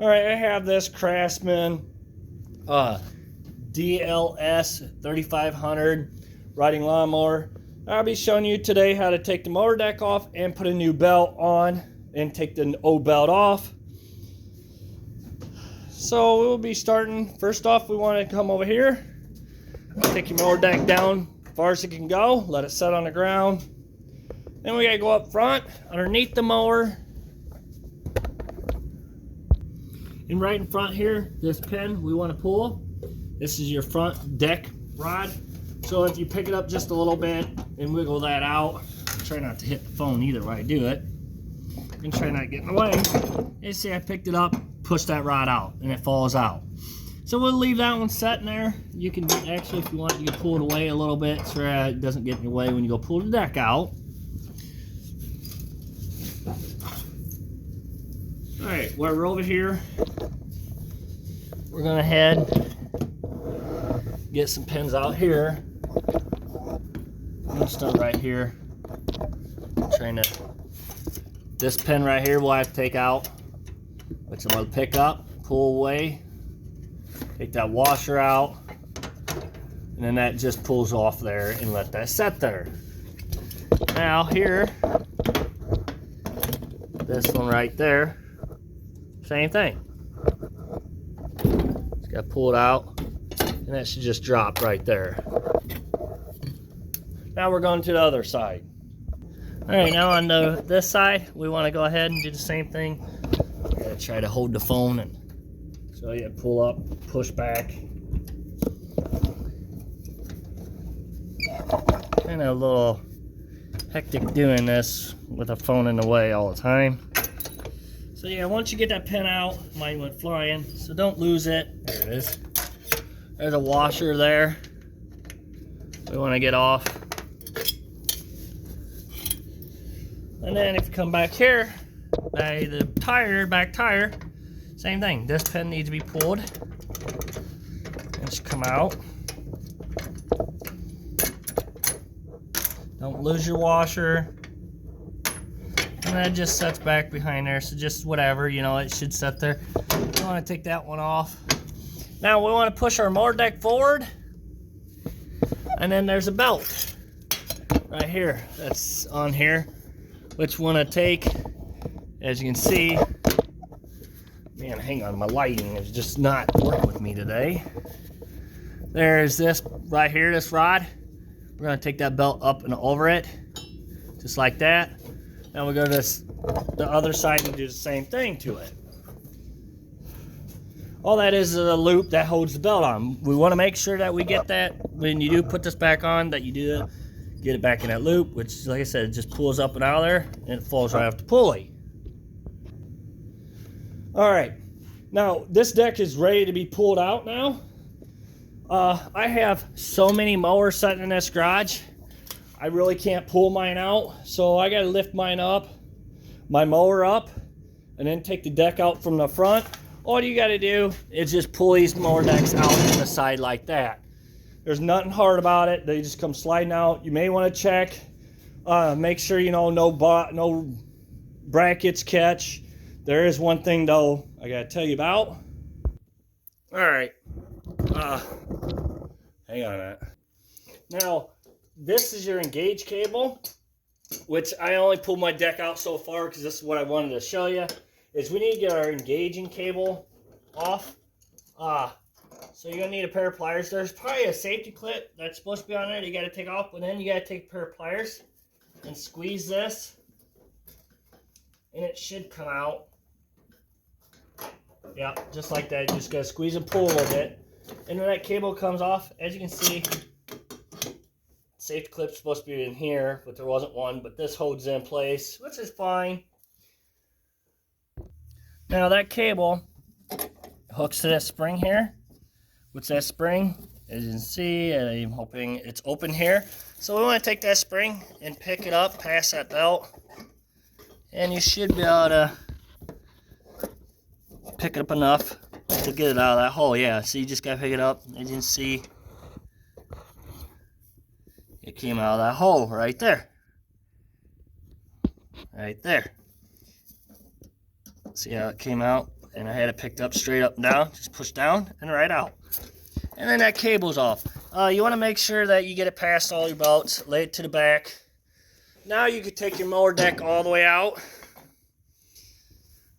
All right, I have this Craftsman DLS 3500 riding lawnmower. I'll be showing you today how to take the mower deck off and put a new belt on and take the old belt off. So we'll be starting, first off we want to come over here, take your mower deck down as far as it can go, let it set on the ground. Then we gotta go up front, underneath the mower. And right in front here, this pin we want to pull. This is your front deck rod. So if you pick it up just a little bit and wiggle that out, try not to hit the phone either way I do it, and try not to get in the way. You see I picked it up, push that rod out, and it falls out. So we'll leave that one sitting there. You can actually, if you want, you can pull it away a little bit so it doesn't get in your way when you go pull the deck out. Alright, while we're over here, we're gonna head get some pins out here. I'm start right here. This pin right here we'll have to take out, which I'm gonna pick up, pull away, take that washer out, and then that just pulls off there and let that set there. Now here, this one right there, same thing. Just gotta pull it out, and that should just drop right there. Now we're going to the other side. All right, now on this side, we want to go ahead and do the same thing. Gotta try to hold the phone, and so you pull up, push back. Kind of a little hectic doing this with a phone in the way all the time. So yeah, once you get that pin out, mine went flying, so don't lose it. There it is. There's a washer there we want to get off. And then if you come back here, by the tire, back tire, same thing. This pin needs to be pulled. And just come out. Don't lose your washer. And that just sets back behind there, so just whatever, you know, it should set there. We want to take that one off. Now we want to push our mower deck forward, and then there's a belt right here that's on here, which we want to take. As you can see, man, hang on, my lighting is just not working with me today. There's this right here, this rod. We're going to take that belt up and over it, just like that. Now we go to the other side and do the same thing to it. All that is a loop that holds the belt on. We want to make sure that we get that, when you do put this back on, that you do get it back in that loop, which, like I said, it just pulls up and out of there, and it falls right off the pulley. Alright, now this deck is ready to be pulled out now. I have so many mowers sitting in this garage, I really can't pull mine out, so I gotta lift mine up, my mower up, and then take the deck out from the front. All you gotta do is just pull these mower decks out to the side like that. There's nothing hard about it. They just come sliding out. You may want to check, make sure, you know, no brackets catch. There is one thing though I gotta tell you about. All right, hang on a minute. Now, this is your engage cable, which I only pulled my deck out so far because this is what I wanted to show you, is we need to get our engaging cable off. So you're going to need a pair of pliers. There's probably a safety clip that's supposed to be on there that you got to take off, but then you got to take a pair of pliers and squeeze this, and it should come out. Yeah, just like that. You just got to squeeze and pull a little bit, and when that cable comes off, as you can see, safety clip's supposed to be in here, but there wasn't one, but this holds it in place, which is fine. Now that cable hooks to that spring here. What's that spring? As you can see, I'm hoping it's open here. So we want to take that spring and pick it up past that belt, and you should be able to pick it up enough to get it out of that hole. Yeah, so you just got to pick it up. As you can see, it came out of that hole right there. Right there. See how it came out? and I had it picked up straight up and down. Just push down and right out. And then that cable's off. You want to make sure that you get it past all your belts, lay it to the back. Now you can take your mower deck all the way out.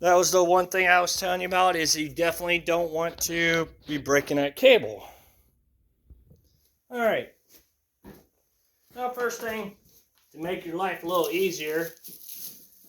That was the one thing I was telling you about, is you definitely don't want to be breaking that cable. Alright. Now first thing, to make your life a little easier,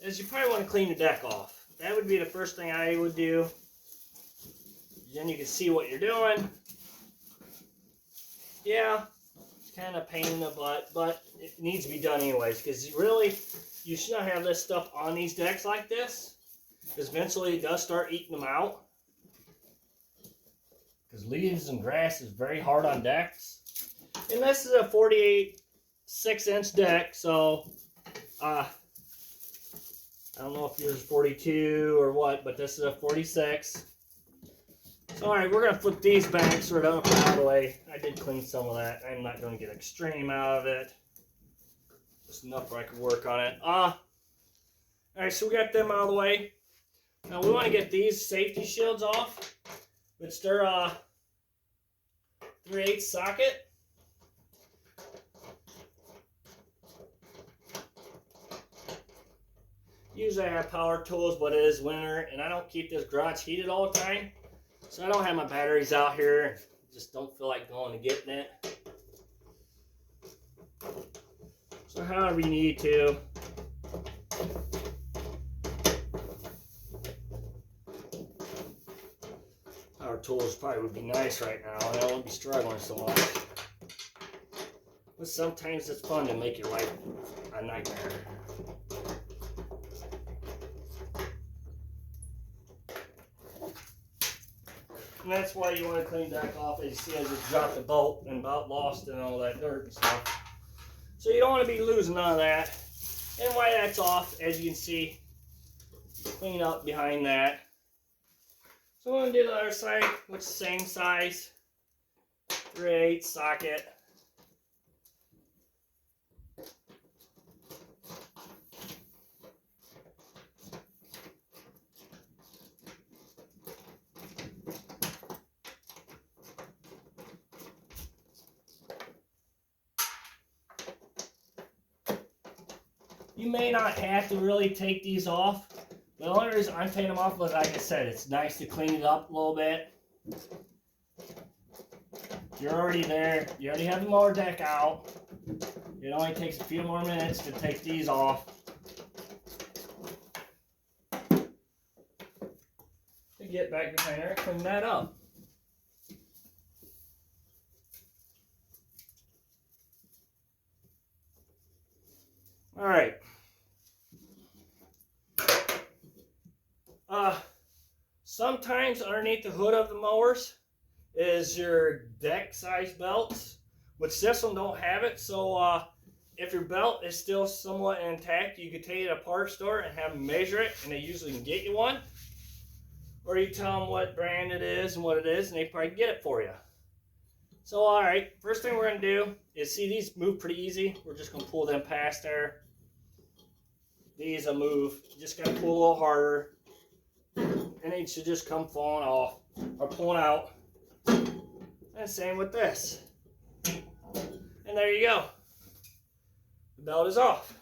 is you probably want to clean your deck off. That would be the first thing I would do. Then you can see what you're doing. Yeah, it's kind of a pain in the butt, but it needs to be done anyways, because really, you should not have this stuff on these decks like this, because eventually it does start eating them out. Because leaves and grass is very hard on decks. And this is a 48 6-inch deck, so I don't know if yours is 42 or what, but this is a 46. So, alright, we're going to flip these back so we don't put out of the way. I did clean some of that. I'm not going to get extreme out of it. Just enough where I can work on it. Alright, so we got them out of the way. Now we want to get these safety shields off, which they're 3/8 socket. Usually I have power tools, but it is winter, and I don't keep this garage heated all the time. So I don't have my batteries out here. Just don't feel like going and getting it. So however you need to. Power tools probably would be nice right now, and I won't be struggling so much. But sometimes it's fun to make your life a nightmare. And that's why you want to clean deck off, as you see, as you drop the bolt and about lost and all that dirt and stuff. So you don't want to be losing none of that. And while that's off, as you can see, clean up behind that. So I'm going to do the other side, which is the same size, 3/8 socket. You may not have to really take these off. The only reason I'm taking them off is, like I said, it's nice to clean it up a little bit. You're already there. You already have the mower deck out. It only takes a few more minutes to take these off. To get back behind there and clean that up. Alright. Sometimes underneath the hood of the mowers is your deck size belts, which this one don't have it. So if your belt is still somewhat intact, you could take it to a parts store and have them measure it, and they usually can get you one. Or you tell them what brand it is and what it is, and they probably get it for you. So alright, first thing we're going to do is, see, these move pretty easy. We're just going to pull them past there. These will move. You just got to pull a little harder. And they should just come falling off or pulling out. And same with this. And there you go. The belt is off.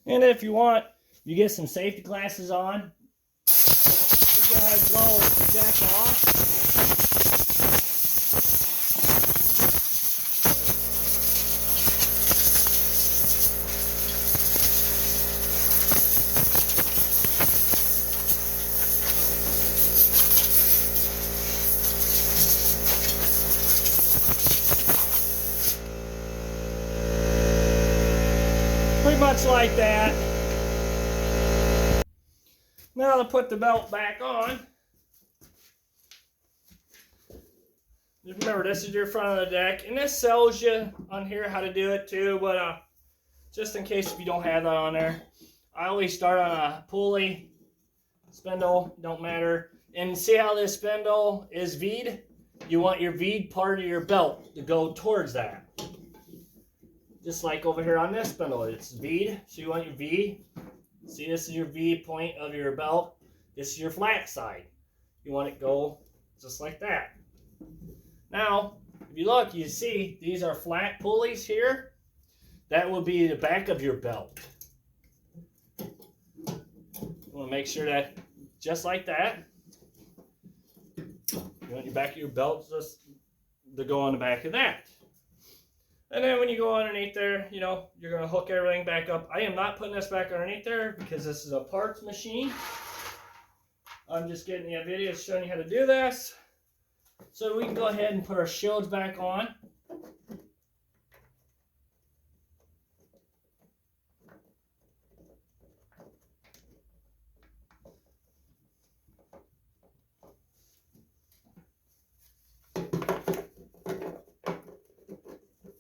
And if you want, you get some safety glasses on. You go ahead and blow the deck off. Pretty much like that. Now to put the belt back on. Just remember, this is your front of the deck, and this tells you on here how to do it too, but just in case if you don't have that on there, I always start on a pulley, spindle, don't matter. And see how this spindle is V'd? You want your V'd part of your belt to go towards that. just like over here on this spindle, it's V'd, so you want your V. See, this is your V point of your belt. This is your flat side. You want it go just like that. Now, if you look, you see these are flat pulleys here. That will be the back of your belt. You want to make sure that just like that. You want your back of your belt just to go on the back of that. And then when you go underneath there, you know, you're going to hook everything back up. I am not putting this back underneath there because this is a parts machine. I'm just getting you a video showing you how to do this. So we can go ahead and put our shields back on.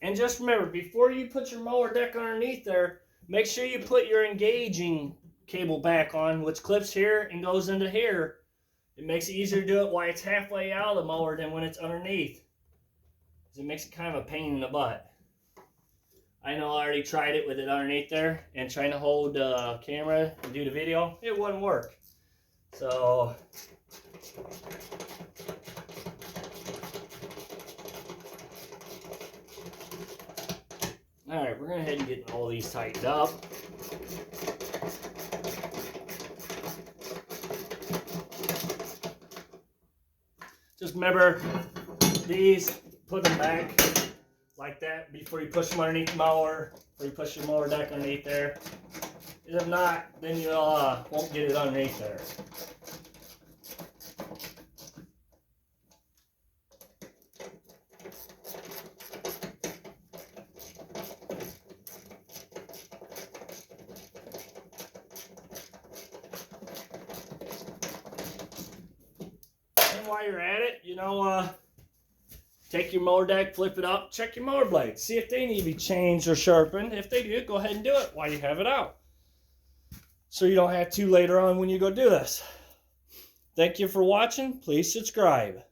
And just remember, before you put your mower deck underneath there, make sure you put your engaging cable back on, which clips here and goes into here. It makes it easier to do it while it's halfway out of the mower than when it's underneath. It makes it kind of a pain in the butt. I know I already tried it with it underneath there and trying to hold the camera and do the video. It wouldn't work. So alright, we're going to head and get all these tightened up. Just remember, these, put them back like that before you push them underneath the mower, before you push your mower deck underneath there. If not, then you won't get it underneath there. While you're at it, you know, take your mower deck, flip it up, check your mower blades, see if they need to be changed or sharpened. If they do, go ahead and do it while you have it out, so you don't have to later on when you go do this. Thank you for watching. Please subscribe.